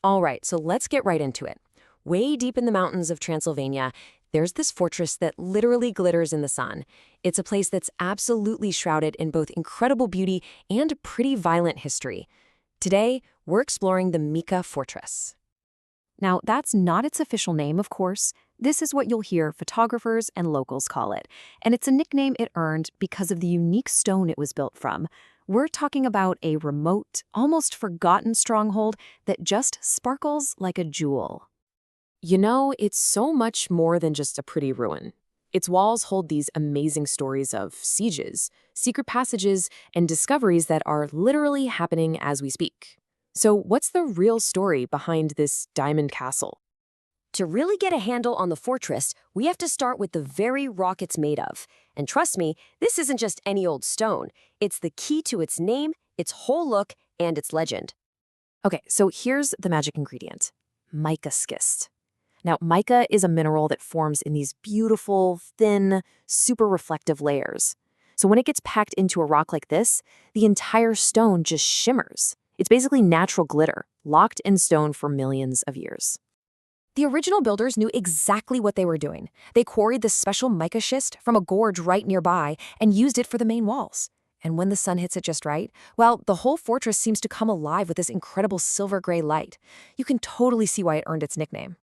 All right, so let's get right into it. Way deep in the mountains of Transylvania, there's this fortress that literally glitters in the sun. It's a place that's absolutely shrouded in both incredible beauty and pretty violent history. Today, we're exploring the Mica Fortress. Now, that's not its official name, of course. This is what you'll hear photographers and locals call it, and it's a nickname it earned because of the unique stone it was built from. We're talking about a remote, almost forgotten stronghold that just sparkles like a jewel. You know, it's so much more than just a pretty ruin. Its walls hold these amazing stories of sieges, secret passages, and discoveries that are literally happening as we speak. So, what's the real story behind this diamond castle? To really get a handle on the fortress, we have to start with the very rock it's made of. And trust me, this isn't just any old stone. It's the key to its name, its whole look, and its legend. Okay, so here's the magic ingredient: mica schist. Now, mica is a mineral that forms in these beautiful, thin, super reflective layers. So when it gets packed into a rock like this, the entire stone just shimmers. It's basically natural glitter, locked in stone for millions of years. The original builders knew exactly what they were doing. They quarried this special mica schist from a gorge right nearby and used it for the main walls. And when the sun hits it just right, well, the whole fortress seems to come alive with this incredible silver-gray light. You can totally see why it earned its nickname.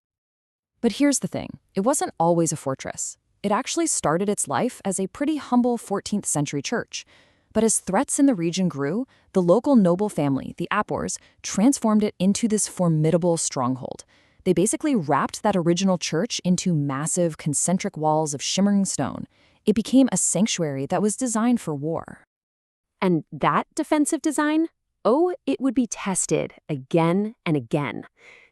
But here's the thing, it wasn't always a fortress. It actually started its life as a pretty humble 14th century church. But as threats in the region grew, the local noble family, the Apors, transformed it into this formidable stronghold. They basically wrapped that original church into massive concentric walls of shimmering stone. It became a sanctuary that was designed for war. And that defensive design? Oh, it would be tested again and again.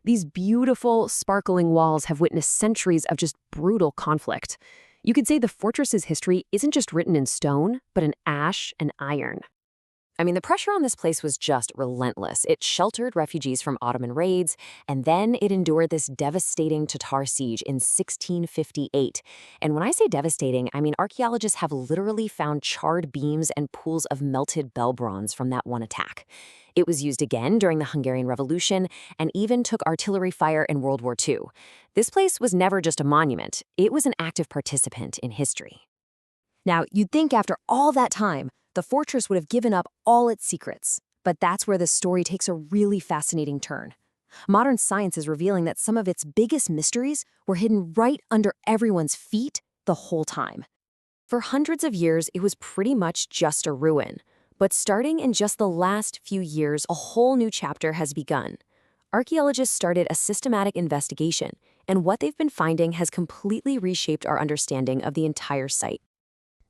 These beautiful, sparkling walls have witnessed centuries of just brutal conflict. You could say the fortress's history isn't just written in stone, but in ash and iron. I mean, the pressure on this place was just relentless. It sheltered refugees from Ottoman raids, and then it endured this devastating Tatar siege in 1658. And when I say devastating, I mean archaeologists have literally found charred beams and pools of melted bell bronze from that one attack. It was used again during the Hungarian Revolution and even took artillery fire in World War II. This place was never just a monument. It was an active participant in history. Now, you'd think after all that time, the fortress would have given up all its secrets. But that's where the story takes a really fascinating turn. Modern science is revealing that some of its biggest mysteries were hidden right under everyone's feet the whole time. For hundreds of years, it was pretty much just a ruin. But starting in just the last few years, a whole new chapter has begun. Archaeologists started a systematic investigation, and what they've been finding has completely reshaped our understanding of the entire site.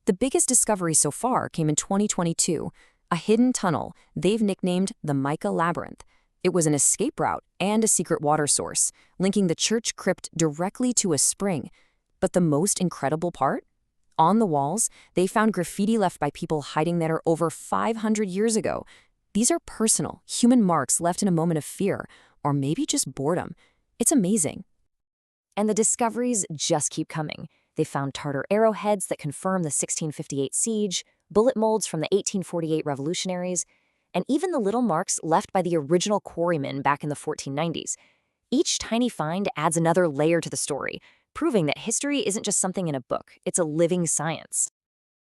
The biggest discovery so far came in 2022, a hidden tunnel they've nicknamed the Mica Labyrinth. It was an escape route and a secret water source, linking the church crypt directly to a spring. But the most incredible part? On the walls, they found graffiti left by people hiding there over 500 years ago. These are personal, human marks left in a moment of fear, or maybe just boredom. It's amazing. And the discoveries just keep coming. They found Tartar arrowheads that confirm the 1658 siege, bullet molds from the 1848 revolutionaries, and even the little marks left by the original quarrymen back in the 1490s. Each tiny find adds another layer to the story, proving that history isn't just something in a book, it's a living science.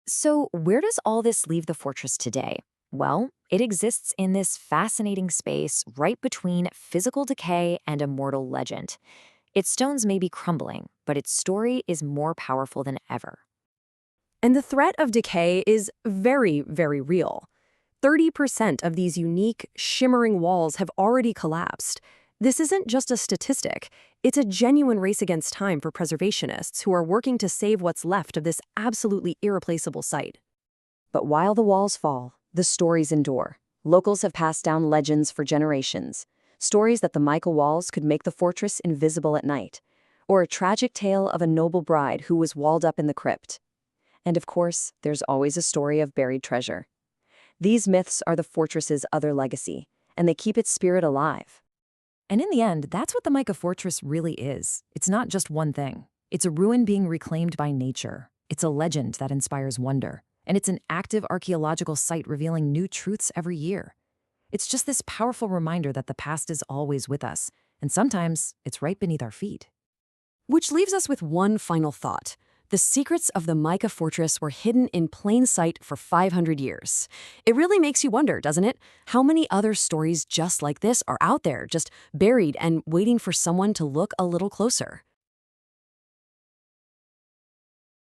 So where does all this leave the fortress today? Well, it exists in this fascinating space right between physical decay and immortal legend. Its stones may be crumbling, but its story is more powerful than ever. And the threat of decay is very, very real. 30% of these unique, shimmering walls have already collapsed. This isn't just a statistic. It's a genuine race against time for preservationists who are working to save what's left of this absolutely irreplaceable site. But while the walls fall, the stories endure. Locals have passed down legends for generations. Stories that the Mica walls could make the fortress invisible at night, or a tragic tale of a noble bride who was walled up in the crypt. And of course, there's always a story of buried treasure. These myths are the fortress's other legacy, and they keep its spirit alive. And in the end, that's what the Mica Fortress really is. It's not just one thing. It's a ruin being reclaimed by nature. It's a legend that inspires wonder. And it's an active archaeological site revealing new truths every year. It's just this powerful reminder that the past is always with us, and sometimes it's right beneath our feet. Which leaves us with one final thought. The secrets of the Mica Fortress were hidden in plain sight for 500 years. It really makes you wonder, doesn't it? How many other stories just like this are out there, just buried and waiting for someone to look a little closer?